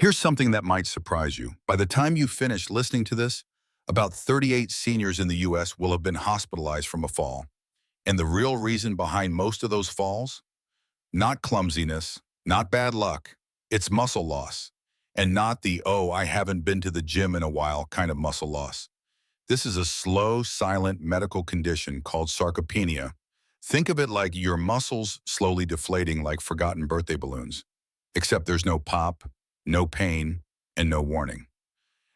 Here's something that might surprise you. By the time you finish listening to this, about 38 seniors in the US will have been hospitalized from a fall. And the real reason behind most of those falls? Not clumsiness, not bad luck. It's muscle loss. And not the, oh, I haven't been to the gym in a while kind of muscle loss. This is a slow, silent medical condition called sarcopenia. Think of it like your muscles slowly deflating like forgotten birthday balloons. Except there's no pop, no pain, and no warning.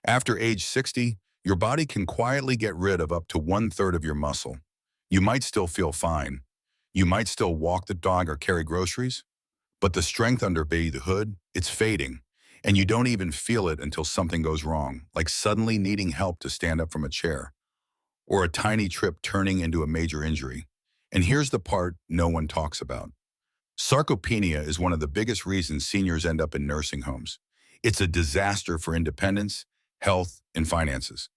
After age 60, your body can quietly get rid of up to 1/3 of your muscle. You might still feel fine. You might still walk the dog or carry groceries, but the strength underneath the hood, it's fading, and you don't even feel it until something goes wrong, like suddenly needing help to stand up from a chair, or a tiny trip turning into a major injury. And here's the part no one talks about. Sarcopenia is one of the biggest reasons seniors end up in nursing homes. It's a disaster for independence, health, and finances.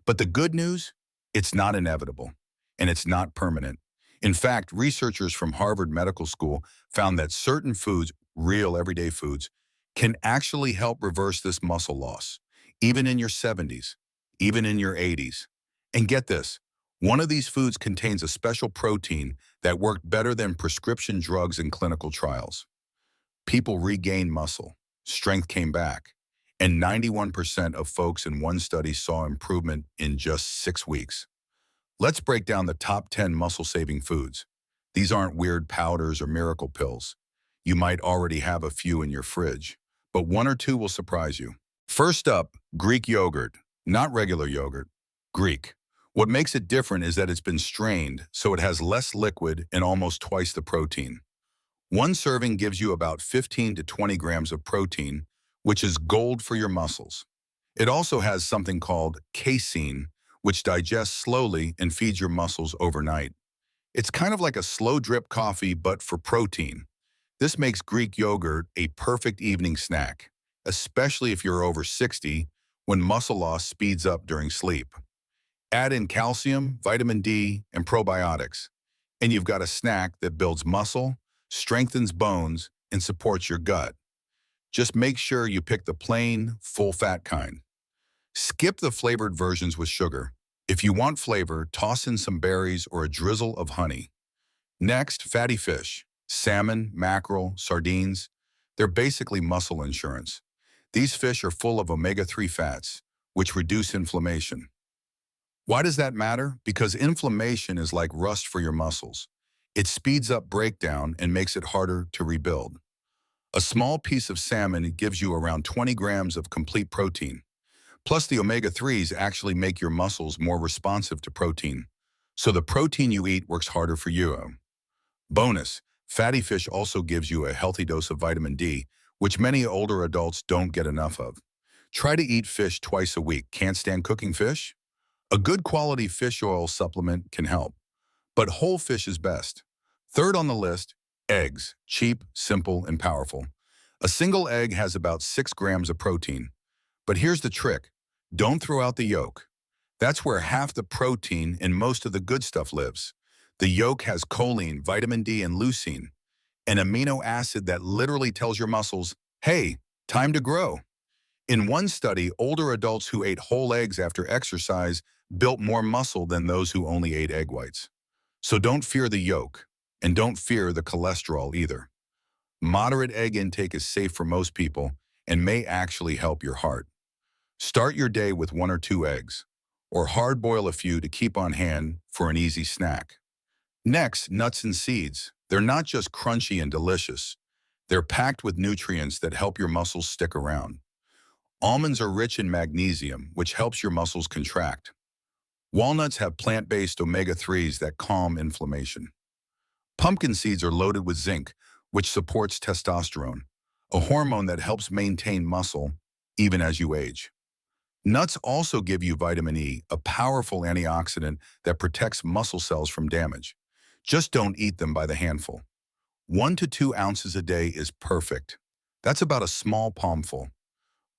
But the good news? It's not inevitable, and it's not permanent. In fact, researchers from Harvard Medical School found that certain foods, real everyday foods, can actually help reverse this muscle loss, even in your 70s, even in your 80s. And get this, one of these foods contains a special protein that worked better than prescription drugs in clinical trials. People regained muscle, strength came back, and 91% of folks in one study saw improvement in just 6 weeks. Let's break down the top 10 muscle-saving foods. These aren't weird powders or miracle pills. You might already have a few in your fridge, but one or two will surprise you. First up, Greek yogurt, not regular yogurt, Greek. What makes it different is that it's been strained, so it has less liquid and almost twice the protein. One serving gives you about 15 to 20 grams of protein, which is gold for your muscles. It also has something called casein, which digests slowly and feeds your muscles overnight. It's kind of like a slow drip coffee, but for protein. This makes Greek yogurt a perfect evening snack, especially if you're over 60, when muscle loss speeds up during sleep. Add in calcium, vitamin D, and probiotics, and you've got a snack that builds muscle, strengthens bones, and supports your gut. Just make sure you pick the plain, full-fat kind. Skip the flavored versions with sugar. If you want flavor, toss in some berries or a drizzle of honey. Next, fatty fish. Salmon, mackerel, sardines. They're basically muscle insurance. These fish are full of omega-3 fats, which reduce inflammation. Why does that matter? Because inflammation is like rust for your muscles. It speeds up breakdown and makes it harder to rebuild. A small piece of salmon gives you around 20 grams of complete protein. Plus, the omega-3s actually make your muscles more responsive to protein. So the protein you eat works harder for you. Bonus, fatty fish also gives you a healthy dose of vitamin D, which many older adults don't get enough of. Try to eat fish twice a week. Can't stand cooking fish? A good quality fish oil supplement can help, but whole fish is best. Third on the list, eggs. Cheap, simple, and powerful. A single egg has about 6 grams of protein. But here's the trick. Don't throw out the yolk. That's where half the protein and most of the good stuff lives. The yolk has choline, vitamin D, and leucine, an amino acid that literally tells your muscles, hey, time to grow. In one study, older adults who ate whole eggs after exercise built more muscle than those who only ate egg whites. So don't fear the yolk, and don't fear the cholesterol either. Moderate egg intake is safe for most people and may actually help your heart. Start your day with 1 or 2 eggs, or hard boil a few to keep on hand for an easy snack. Next, nuts and seeds. They're not just crunchy and delicious. They're packed with nutrients that help your muscles stick around. Almonds are rich in magnesium, which helps your muscles contract. Walnuts have plant-based omega-3s that calm inflammation. Pumpkin seeds are loaded with zinc, which supports testosterone, a hormone that helps maintain muscle even as you age. Nuts also give you vitamin E, a powerful antioxidant that protects muscle cells from damage. Just don't eat them by the handful. 1 to 2 ounces a day is perfect. That's about a small palmful.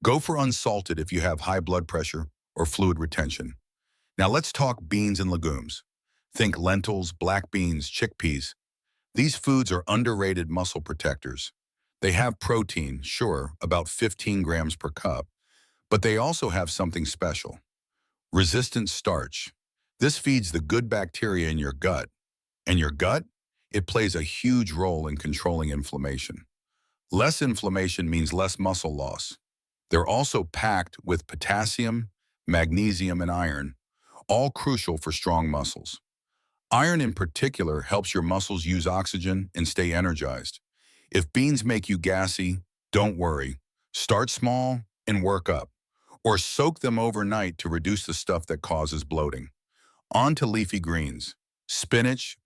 Go for unsalted if you have high blood pressure or fluid retention. Now let's talk beans and legumes. Think lentils, black beans, chickpeas. These foods are underrated muscle protectors. They have protein, sure, about 15 grams per cup, but they also have something special. Resistant starch. This feeds the good bacteria in your gut. And your gut? It plays a huge role in controlling inflammation. Less inflammation means less muscle loss. They're also packed with potassium, magnesium, and iron, all crucial for strong muscles. Iron in particular helps your muscles use oxygen and stay energized. If beans make you gassy, don't worry. Start small and work up. Or soak them overnight to reduce the stuff that causes bloating. On to leafy greens. Spinach,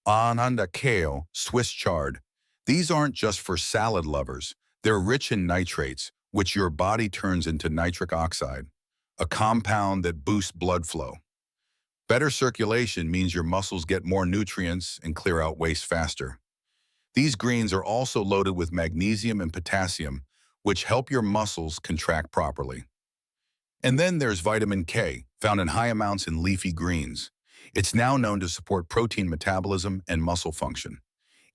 ananda kale, Swiss chard. These aren't just for salad lovers. They're rich in nitrates, which your body turns into nitric oxide, a compound that boosts blood flow. Better circulation means your muscles get more nutrients and clear out waste faster. These greens are also loaded with magnesium and potassium, which help your muscles contract properly. And then there's vitamin K, found in high amounts in leafy greens. It's now known to support protein metabolism and muscle function.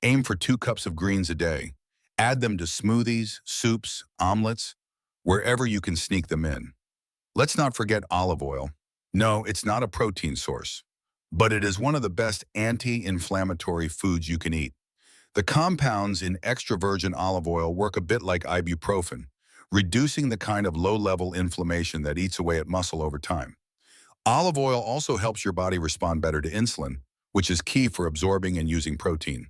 Aim for 2 cups of greens a day. Add them to smoothies, soups, omelets, wherever you can sneak them in. Let's not forget olive oil. No, it's not a protein source, but it is one of the best anti-inflammatory foods you can eat. The compounds in extra virgin olive oil work a bit like ibuprofen, reducing the kind of low-level inflammation that eats away at muscle over time. Olive oil also helps your body respond better to insulin, which is key for absorbing and using protein.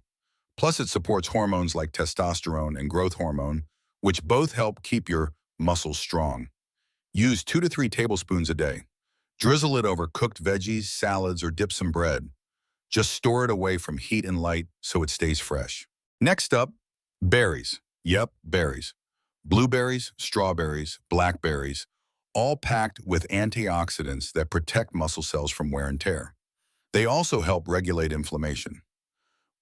Plus, it supports hormones like testosterone and growth hormone, which both help keep your muscles strong. Use 2 to 3 tablespoons a day. Drizzle it over cooked veggies, salads, or dip some bread. Just store it away from heat and light so it stays fresh. Next up, berries. Yep, berries. Blueberries, strawberries, blackberries, all packed with antioxidants that protect muscle cells from wear and tear. They also help regulate inflammation.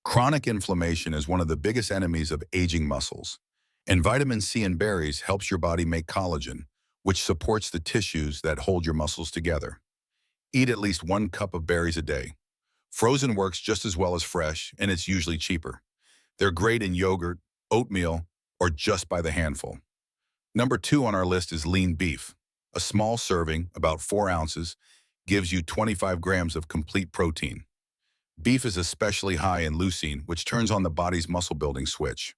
Chronic inflammation is one of the biggest enemies of aging muscles, and vitamin C in berries helps your body make collagen, which supports the tissues that hold your muscles together. Eat at least 1 cup of berries a day. Frozen works just as well as fresh, and it's usually cheaper. They're great in yogurt, oatmeal, or just by the handful. Number 2 on our list is lean beef. A small serving, about 4 ounces, gives you 25 grams of complete protein. Beef is especially high in leucine, which turns on the body's muscle-building switch.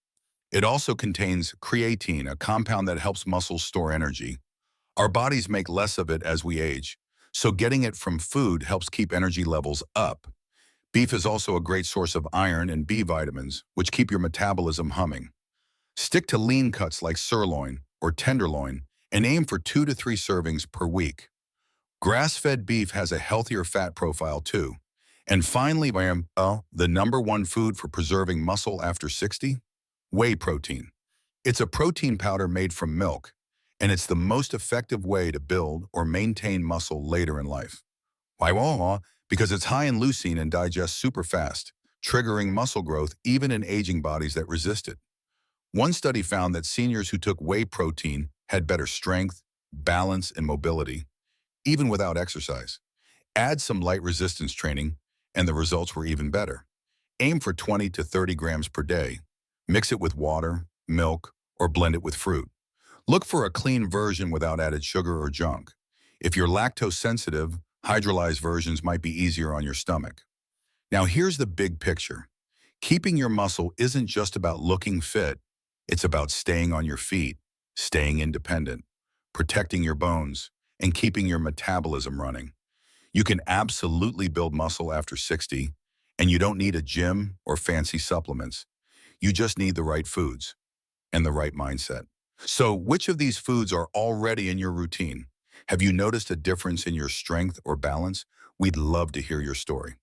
It also contains creatine, a compound that helps muscles store energy. Our bodies make less of it as we age, so getting it from food helps keep energy levels up. Beef is also a great source of iron and B vitamins, which keep your metabolism humming. Stick to lean cuts like sirloin or tenderloin and aim for 2 to 3 servings per week. Grass-fed beef has a healthier fat profile too. And finally, the number 1 food for preserving muscle after 60? Whey protein. It's a protein powder made from milk, and it's the most effective way to build or maintain muscle later in life. Why? Because it's high in leucine and digests super fast, triggering muscle growth even in aging bodies that resist it. One study found that seniors who took whey protein had better strength, balance, and mobility, even without exercise. Add some light resistance training, and the results were even better. Aim for 20 to 30 grams per day. Mix it with water, milk, or blend it with fruit. Look for a clean version without added sugar or junk. If you're lactose sensitive, hydrolyzed versions might be easier on your stomach. Now here's the big picture. Keeping your muscle isn't just about looking fit. It's about staying on your feet, staying independent, protecting your bones, and keeping your metabolism running. You can absolutely build muscle after 60, and you don't need a gym or fancy supplements. You just need the right foods and the right mindset. So, which of these foods are already in your routine? Have you noticed a difference in your strength or balance? We'd love to hear your story.